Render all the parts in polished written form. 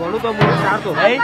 बोलू तो मुझे चार तो भाई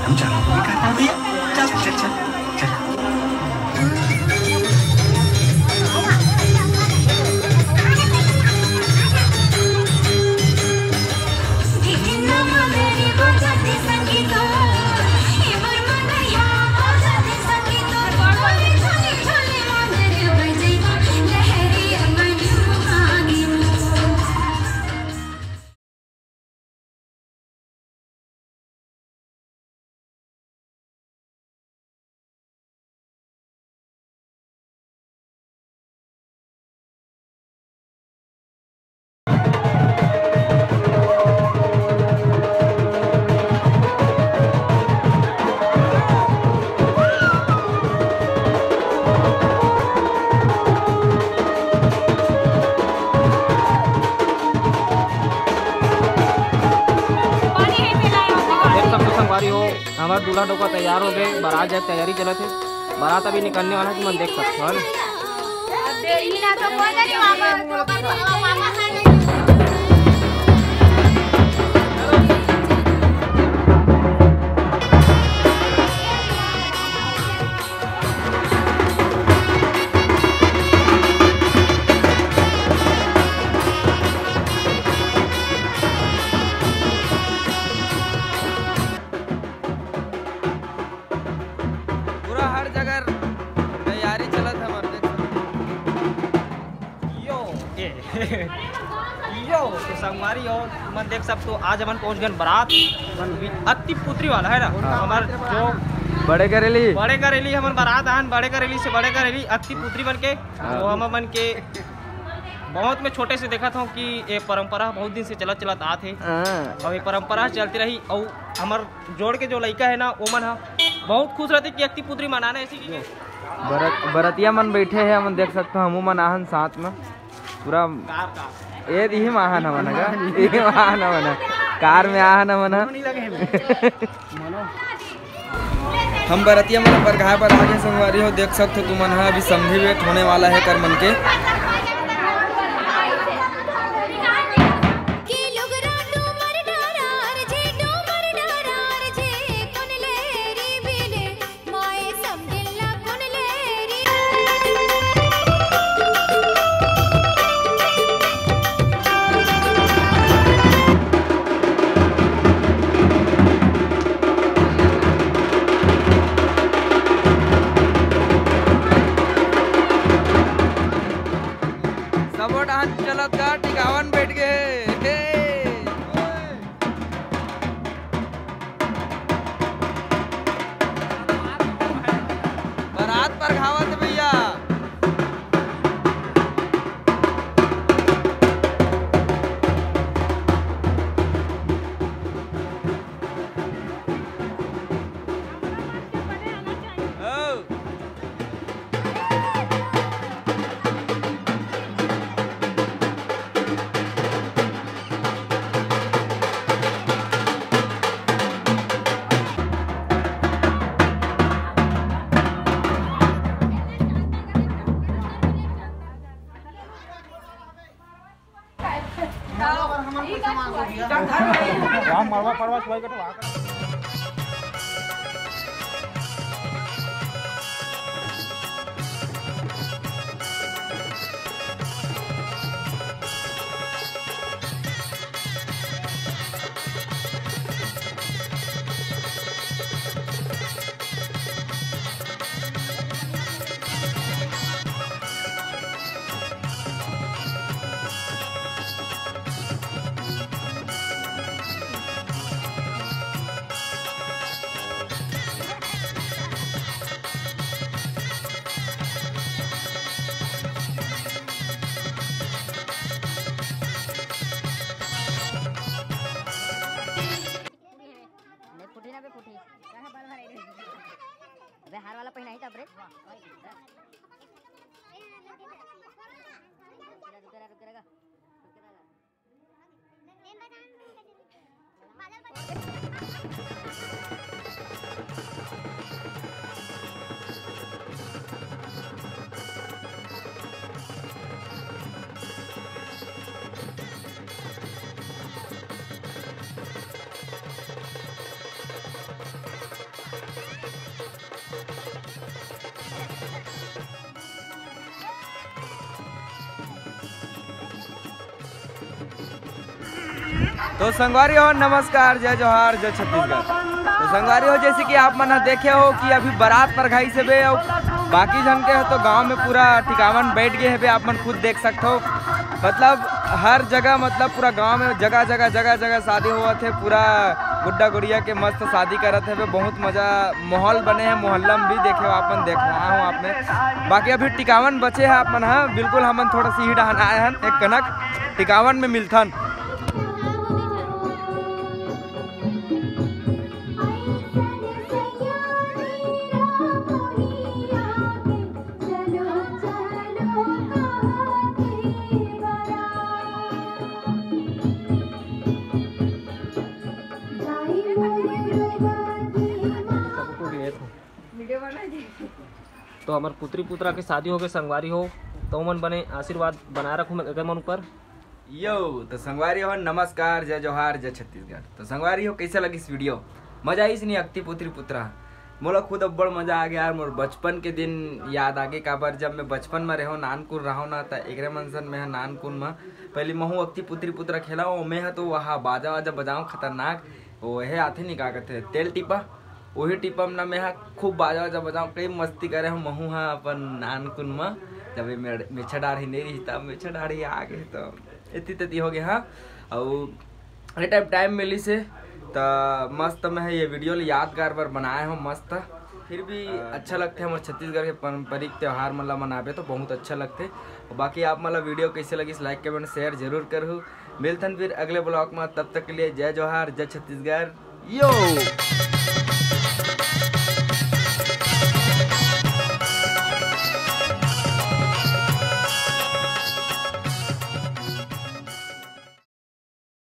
हम चारों को भी काटना भैया। चल चल चल चल। हमारे दूल्हा डोका तैयार हो गए, बारात जब तैयारी चलत है, बारात अभी निकलने वाला है कि मन देख सकते हो यो तो संगवारी हो मन देख सकते हो। आज हम पहुंच गए बारात अति पुत्री वाला है ना, हमारे जो बड़े करेली हमारे बारात आन बड़े करेली से बड़े करेली अति पुत्री बन के। तो हम बन के बहुत में छोटे से देखा था कि ये परंपरा बहुत दिन से चलत आते और ये परंपरा चलती रही। और हमार जोड़ के जो लड़का है ना वो मन बहुत खुश रहते कि अति पुत्री मनाना ऐसी बरतिया मन बैठे हैं, हम देख सकते हो। हम मन आहन साथ में पूरा ये दी महान हमन का ये महान हमन कार में आहन हमन हम बरतिया मन पर घाय पर आगे संगवारी हो देख सकते हो। तुमन अभी समझी वेट होने वाला है कर मन के। चलत का टिकावन बैठ गए बारात पर घावत भैया। मरवा परवा सुबह के तो हार वाला पहना ही था ब्रेक तो संगवारी हो नमस्कार, जय जोहार, जय छत्तीसगढ़। तो संगवारी हो जैसे कि आप मन देखे हो कि अभी बारात पर घाई से बे और बाकी जन के तो गांव में पूरा टिकावन बैठ गए है बे। आप मन खुद देख सकते हो, मतलब हर जगह, मतलब पूरा गांव में जगह जगह शादी हुआ थे। पूरा गुड्डा गुड़िया के मस्त शादी करत है बे। बहुत मजा माहौल बने हैं, मोहल्ला में भी देखे हो आप मन, देख रहा हूँ आपने। बाकी अभी टिकावन बचे है आप मन। हाँ बिल्कुल, हमन थोड़ा सी ही डहन आए हैं, एक कनक टिकावन में मिलथन। तो हमार पुत्री पुत्रा के शादी हो गए संगवारी हो, तो मन बने आशीर्वाद बनाए रखूँ मैं मन ऊपर। यो तो संगवारी हो नमस्कार, जय जोहार, जय छत्तीसगढ़। तो संगवारी हो कैसे लगी इस वीडियो, मजा आई नहीं अक्ति पुत्री पुत्रा। मोला खुद अब बड़ मजा आ गया। मोर बचपन के दिन याद आगे काबर, जब मैं बचपन में रहो नानकुन रहो ना, तो एक मनसन में नानकुन में पहले महू अक्ति पुत्री पुत्रा खेला हो। मैं तो वहाँ बाजा वाजा बजाऊँ खतरनाक, वह आते नहीं का कहते तेल टिपा, वही टिपम ना मैं खूब बाजा वाजा बजाऊँ, कई मस्ती करे हूँ महू हाँ अपन नानकुन में। जब मेछा डाढ़ी नहीं रही तब मेछा डाढ़ी आ गए तो इतनी तती हो गया। हाँ और टाइम मिली से तो मस्त मैं ये वीडियो यादगार बार बनाया हूँ मस्त। फिर भी अच्छा लगते हैं हमारे छत्तीसगढ़ के पारंपरिक त्यौहार मतलब मनावे तो बहुत अच्छा लगते। और बाकी आप मतलब वीडियो कैसे लगी लाइक कमेंट शेयर जरूर करूँ। मिलते हैं फिर अगले ब्लॉग में, तब तक के लिए जय जोहार, जय छत्तीसगढ़। यो